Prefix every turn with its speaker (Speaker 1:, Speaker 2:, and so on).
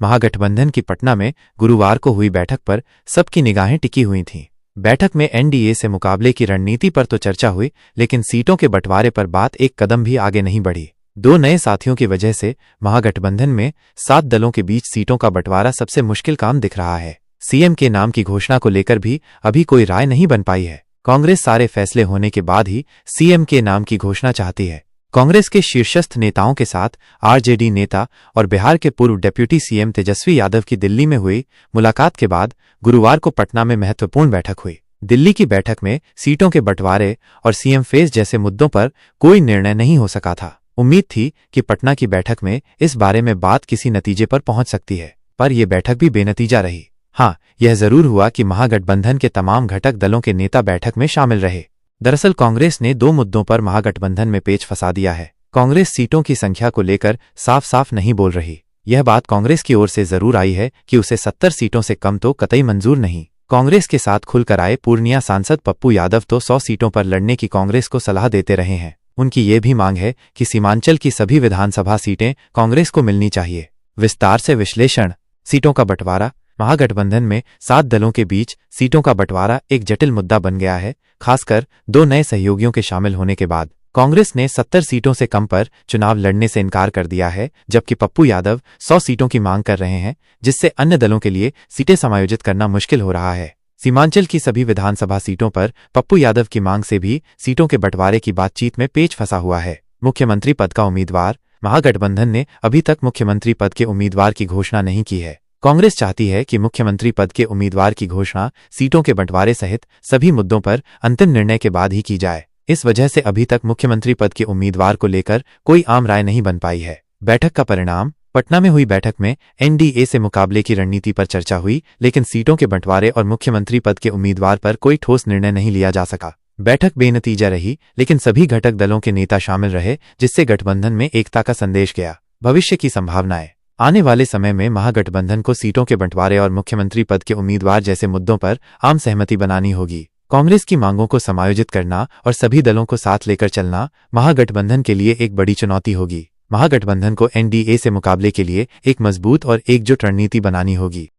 Speaker 1: महागठबंधन की पटना में गुरुवार को हुई बैठक पर सबकी निगाहें टिकी हुई थीं। बैठक में एनडीए से मुकाबले की रणनीति पर तो चर्चा हुई, लेकिन सीटों के बंटवारे पर बात एक कदम भी आगे नहीं बढ़ी। दो नए साथियों की वजह से महागठबंधन में 7 दलों के बीच सीटों का बंटवारा सबसे मुश्किल काम दिख रहा है। सीएम के नाम की घोषणा को लेकर भी अभी कोई राय नहीं बन पाई है। कांग्रेस सारे फैसले होने के बाद ही सीएम के नाम की घोषणा चाहती है। कांग्रेस के शीर्षस्थ नेताओं के साथ आरजेडी नेता और बिहार के पूर्व डिप्टी सीएम तेजस्वी यादव की दिल्ली में हुई मुलाकात के बाद गुरुवार को पटना में महत्वपूर्ण बैठक हुई। दिल्ली की बैठक में सीटों के बंटवारे और सीएम फेस जैसे मुद्दों पर कोई निर्णय नहीं हो सका था। उम्मीद थी कि पटना की बैठक में इस बारे में बात किसी नतीजे पर पहुंच सकती है, पर यह बैठक भी बेनतीजा रही। हाँ, यह जरूर हुआ कि महागठबंधन के तमाम घटक दलों के नेता बैठक में शामिल रहे। दरअसल कांग्रेस ने 2 मुद्दों पर महागठबंधन में पेच फंसा दिया है। कांग्रेस सीटों की संख्या को लेकर साफ साफ नहीं बोल रही। यह बात कांग्रेस की ओर से जरूर आई है कि उसे 70 सीटों से कम तो कतई मंजूर नहीं। कांग्रेस के साथ खुलकर आए पूर्णिया सांसद पप्पू यादव तो 100 सीटों पर लड़ने की कांग्रेस को सलाह देते रहे हैं। उनकी ये भी मांग है कि सीमांचल की सभी विधानसभा सीटें कांग्रेस को मिलनी चाहिए। विस्तार से विश्लेषण। सीटों का बंटवारा। महागठबंधन में 7 दलों के बीच सीटों का बंटवारा एक जटिल मुद्दा बन गया है, खासकर 2 नए सहयोगियों के शामिल होने के बाद। कांग्रेस ने 70 सीटों से कम पर चुनाव लड़ने से इनकार कर दिया है, जबकि पप्पू यादव 100 सीटों की मांग कर रहे हैं, जिससे अन्य दलों के लिए सीटें समायोजित करना मुश्किल हो रहा है। सीमांचल की सभी विधानसभा सीटों पर पप्पू यादव की मांग से भी सीटों के बंटवारे की बातचीत में पेच फंसा हुआ है। मुख्यमंत्री पद का उम्मीदवार। महागठबंधन ने अभी तक मुख्यमंत्री पद के उम्मीदवार की घोषणा नहीं की है। कांग्रेस चाहती है कि मुख्यमंत्री पद के उम्मीदवार की घोषणा सीटों के बंटवारे सहित सभी मुद्दों पर अंतिम निर्णय के बाद ही की जाए। इस वजह से अभी तक मुख्यमंत्री पद के उम्मीदवार को लेकर कोई आम राय नहीं बन पाई है। बैठक का परिणाम। पटना में हुई बैठक में एनडीए से मुकाबले की रणनीति पर चर्चा हुई, लेकिन सीटों के बंटवारे और मुख्यमंत्री पद के उम्मीदवार पर कोई ठोस निर्णय नहीं लिया जा सका। बैठक बेनतीजा रही, लेकिन सभी घटक दलों के नेता शामिल रहे, जिससे गठबंधन में एकता का संदेश गया। भविष्य की संभावनाएं। आने वाले समय में महागठबंधन को सीटों के बंटवारे और मुख्यमंत्री पद के उम्मीदवार जैसे मुद्दों पर आम सहमति बनानी होगी। कांग्रेस की मांगों को समायोजित करना और सभी दलों को साथ लेकर चलना महागठबंधन के लिए एक बड़ी चुनौती होगी। महागठबंधन को एनडीए से मुकाबले के लिए एक मजबूत और एकजुट रणनीति बनानी होगी।